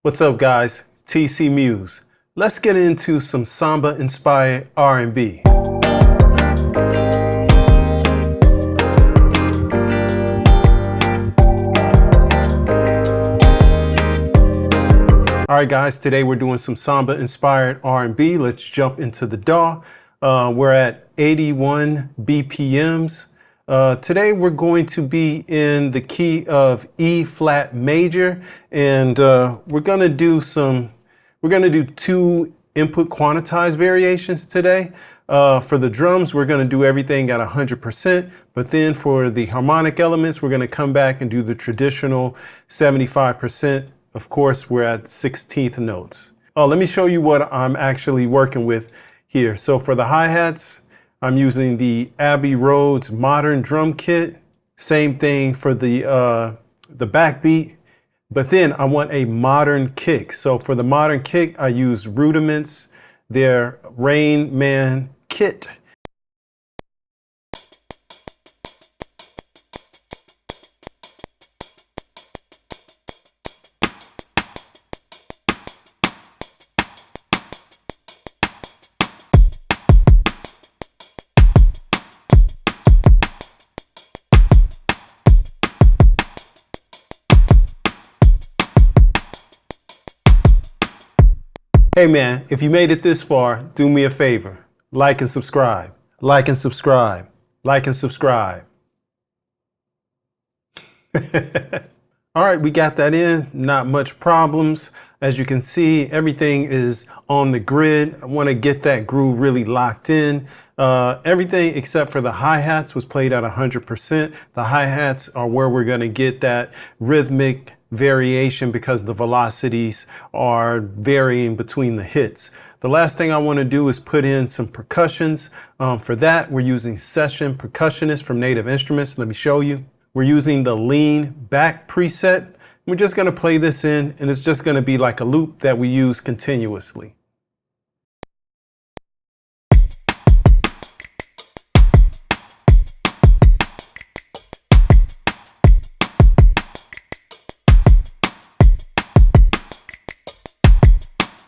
What's up, guys? TCMuze. Let's get into some samba-inspired R&B. All right, guys, today we're doing some samba-inspired R&B. Let's jump into the DAW. We're at 81 BPMs. Today we're going to be in the key of E flat major, and we're gonna do two input quantized variations today. For the drums, we're gonna do everything at 100%, but then for the harmonic elements, we're gonna come back and do the traditional 75%. Of course, we're at 16th notes. Let me show you what I'm actually working with here. So for the hi-hats, I'm using the Abbey Road's modern drum kit. Same thing for the backbeat, but then I want a modern kick. So for the modern kick, I use Rudiments, their Rain Man kit. Hey man, if you made it this far, do me a favor. Like and subscribe. Like and subscribe. Like and subscribe. All right, we got that in. Not much problems. As you can see, everything is on the grid. I want to get that groove really locked in. Everything except for the hi-hats was played at 100%. The hi-hats are where we're going to get that rhythmic variation because the velocities are varying between the hits. The last thing I want to do is put in some percussions. For that, we're using Session Percussionist from Native Instruments. Let me show you. We're using the lean back preset. We're just going to play this in, and it's just going to be like a loop that we use continuously.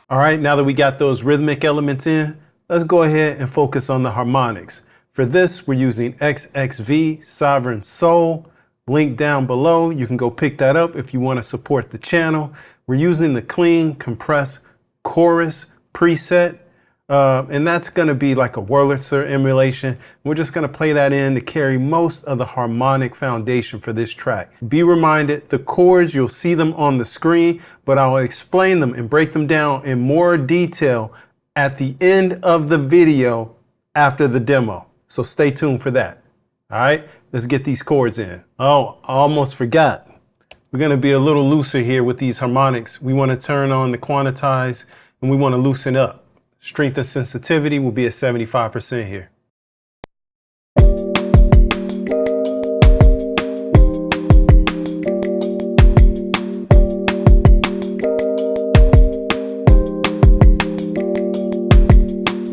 All right, now that we got those rhythmic elements in, let's go ahead and focus on the harmonics. For this, we're using XXV Sovereign Soul. Link down below. You can go pick that up if you want to support the channel. We're using the clean compressed chorus preset, and that's going to be like a Wurlitzer emulation. We're just going to play that in to carry most of the harmonic foundation for this track. Be reminded, the chords, you'll see them on the screen, but I'll explain them and break them down in more detail at the end of the video after the demo. So stay tuned for that. All right, let's get these chords in. Oh, I almost forgot. We're going to be a little looser here with these harmonics. We want to turn on the quantize and we want to loosen up. Strength and sensitivity will be at 75% here.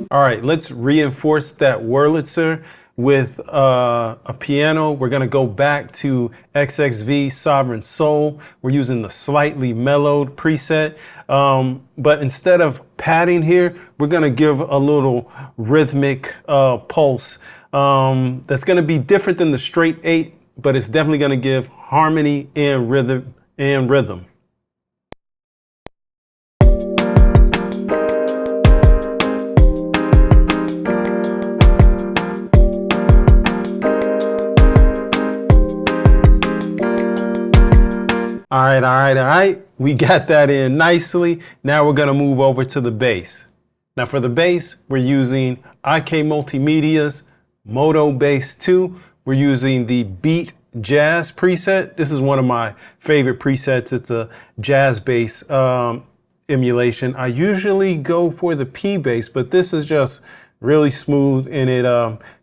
All right, let's reinforce that Wurlitzer with a piano. We're going to go back to XXV Sovereign Soul. We're using the slightly mellowed preset, but instead of padding here, we're going to give a little rhythmic pulse that's going to be different than the straight 8, but it's definitely going to give harmony and rhythm. All right. We got that in nicely. Now we're gonna move over to the bass. Now for the bass, we're using IK Multimedia's Moto Bass 2. We're using the Beat Jazz preset. This is one of my favorite presets. It's a jazz bass emulation. I usually go for the P bass, but this is just really smooth and it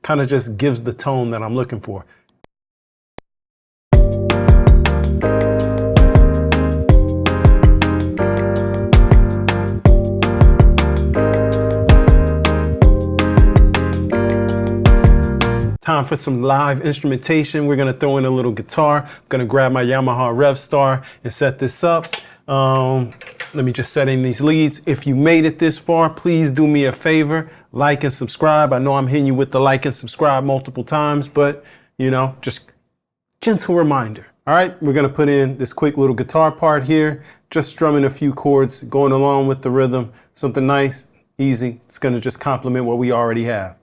kind of just gives the tone that I'm looking for. Time for some live instrumentation. We're gonna throw in a little guitar. I'm gonna grab my Yamaha Rev Star and set this up. Let me just set in these leads. If you made it this far, please do me a favor, like and subscribe. I know I'm hitting you with the like and subscribe multiple times, but you know, just gentle reminder. All right, we're gonna put in this quick little guitar part here, just strumming a few chords, going along with the rhythm, something nice, easy. It's gonna just complement what we already have.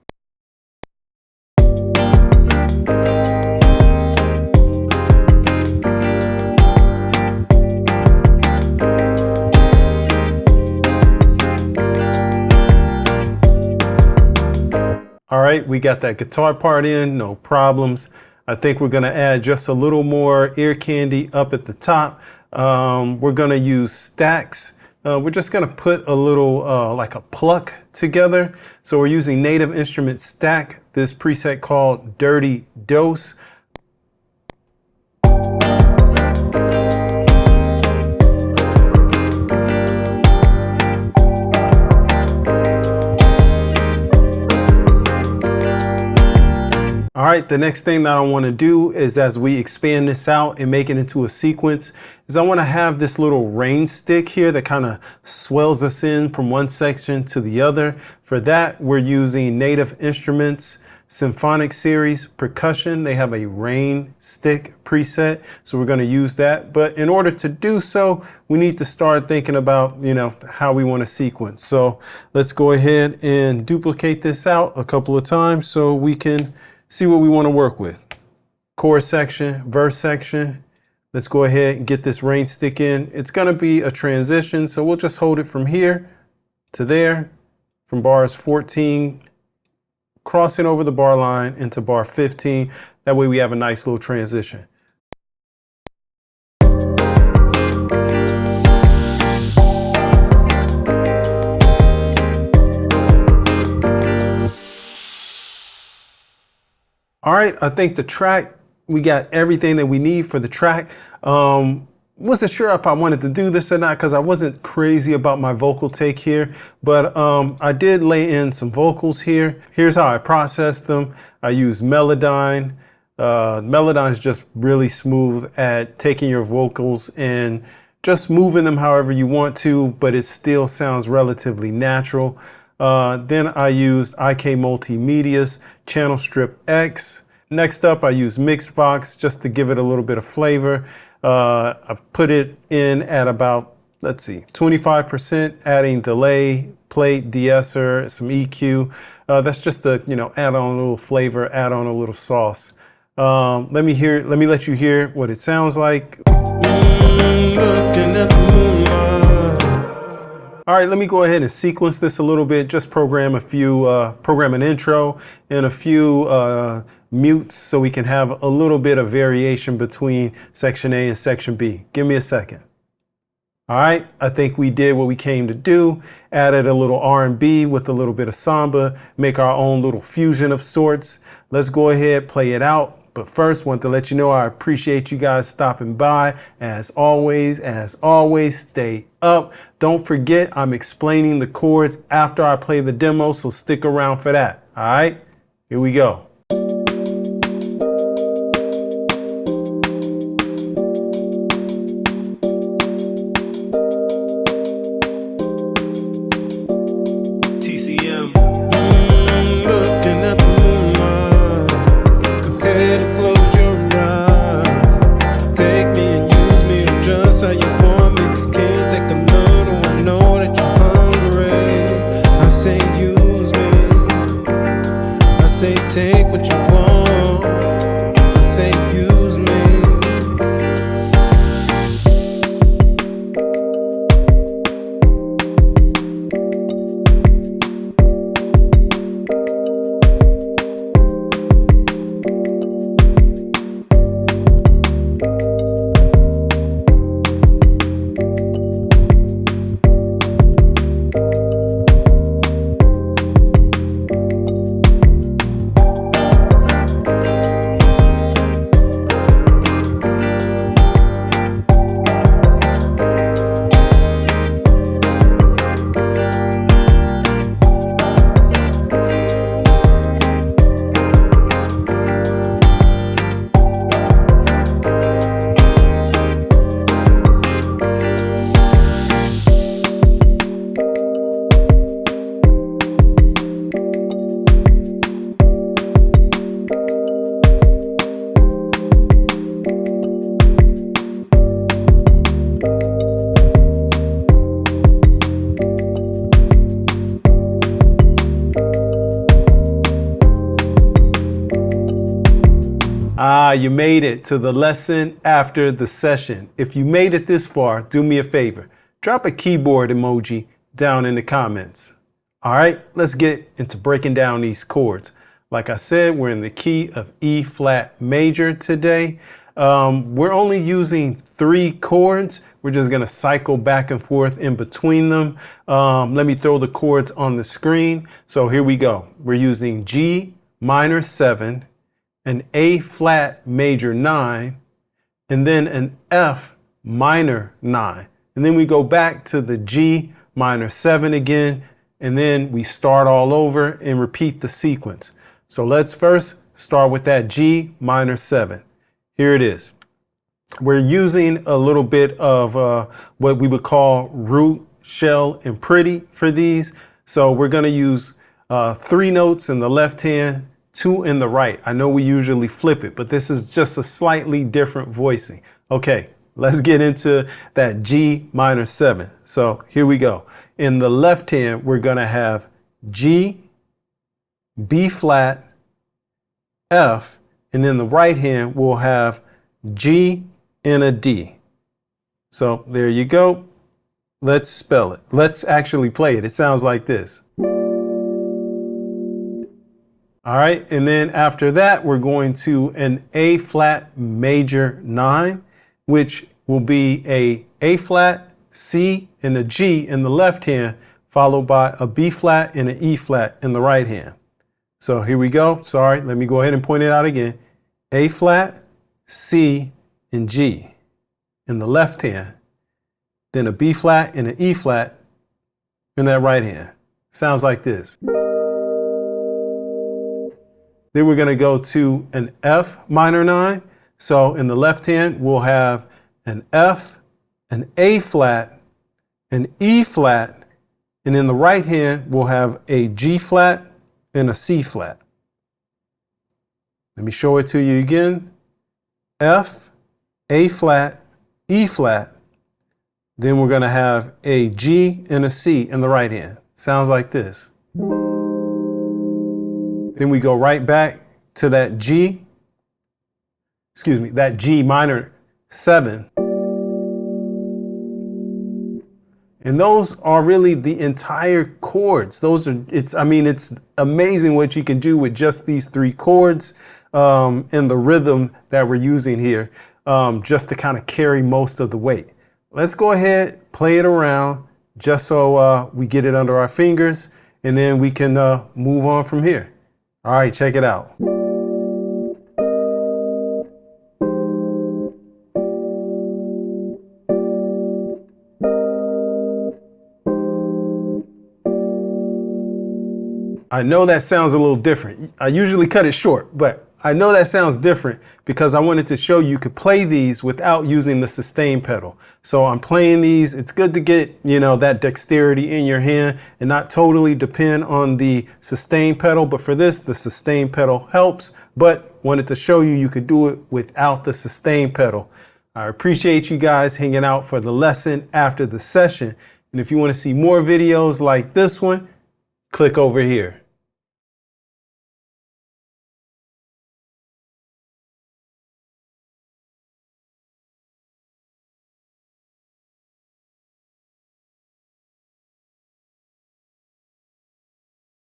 All right, we got that guitar part in, no problems. I think we're gonna add just a little more ear candy up at the top. We're gonna use stacks. We're just gonna put a little, like a pluck together. So we're using Native Instruments Stack, this preset called Dirty Dose. All right, the next thing that I want to do is, as we expand this out and make it into a sequence, is I want to have this little rain stick here that kind of swells us in from one section to the other. For that, we're using Native Instruments Symphonic Series Percussion. They have a rain stick preset, so we're going to use that. But in order to do so, we need to start thinking about, you know, how we want to sequence. So let's go ahead and duplicate this out a couple of times so we can see what we want to work with. Chorus section, verse section. Let's go ahead and get this rain stick in. It's going to be a transition, so we'll just hold it from here to there, from bars 14, crossing over the bar line into bar 15. That way we have a nice little transition. All right, I think the track, we got everything that we need for the track. Wasn't sure if I wanted to do this or not because I wasn't crazy about my vocal take here, but I did lay in some vocals here. Here's how I processed them. I use Melodyne. Melodyne is just really smooth at taking your vocals and just moving them however you want to, but it still sounds relatively natural. Then I used IK Multimedia's Channel Strip X. Next up, I used Mixvox just to give it a little bit of flavor. I put it in at about, let's see, 25%, adding delay, plate, de-esser, some EQ. That's just to, you know, add on a little flavor, add on a little sauce. Let me let you hear what it sounds like. Looking at the moonlight. All right, let me go ahead and sequence this a little bit. Just program an intro and a few mutes so we can have a little bit of variation between section A and section B. Give me a second. All right, I think we did what we came to do. Added a little R&B with a little bit of samba, make our own little fusion of sorts. Let's go ahead, play it out. But first, want to let you know I appreciate you guys stopping by. As always, stay up. Don't forget, I'm explaining the chords after I play the demo, so stick around for that. All right, here we go. TCM. Looking at the moonlight, prepare to close your eyes. Take me and use me, I'm just how you want me. Can't take a little, I know that you're hungry. I say use me, I say take you made it to the lesson after the session. If you made it this far, do me a favor. Drop a keyboard emoji down in the comments. All right, let's get into breaking down these chords. Like I said, we're in the key of E flat major today. We're only using 3 chords. We're just going to cycle back and forth in between them. Let me throw the chords on the screen. So here we go. We're using G minor 7, an A flat major 9, and then an F minor 9. And then we go back to the G minor 7 again, and then we start all over and repeat the sequence. So let's first start with that G minor 7. Here it is. We're using a little bit of what we would call root, shell, and pretty for these. So we're going to use 3 notes in the left hand, 2 in the right. I know we usually flip it, but this is just a slightly different voicing. Okay, let's get into that G minor 7. So here we go. In the left hand, we're going to have G, B flat, F, and in the right hand, we'll have G and a D. So there you go. Let's spell it. Let's actually play it. It sounds like this. All right, and then after that, we're going to an A flat major 9, which will be A flat, C, and a G in the left hand, followed by a B flat and an E flat in the right hand. So here we go. Sorry, let me go ahead and point it out again. A flat, C, and G in the left hand, then a B flat and an E flat in that right hand. Sounds like this. Then we're going to go to an F minor 9. So in the left hand, we'll have an F, an A flat, an E flat, and in the right hand, we'll have a G flat and a C flat. Let me show it to you again. F, A flat, E flat. Then we're going to have a G and a C in the right hand. Sounds like this. Then we go right back to that G minor 7. And those are really the entire chords. It's amazing what you can do with just these 3 chords and the rhythm that we're using here just to kind of carry most of the weight. Let's go ahead, play it around just so we get it under our fingers, and then we can move on from here. All right, check it out. I know that sounds a little different. I usually cut it short, but I know that sounds different because I wanted to show you could play these without using the sustain pedal. So I'm playing these. It's good to get, that dexterity in your hand and not totally depend on the sustain pedal. But for this, the sustain pedal helps, but wanted to show you could do it without the sustain pedal. I appreciate you guys hanging out for the lesson after the session. And if you want to see more videos like this one, click over here.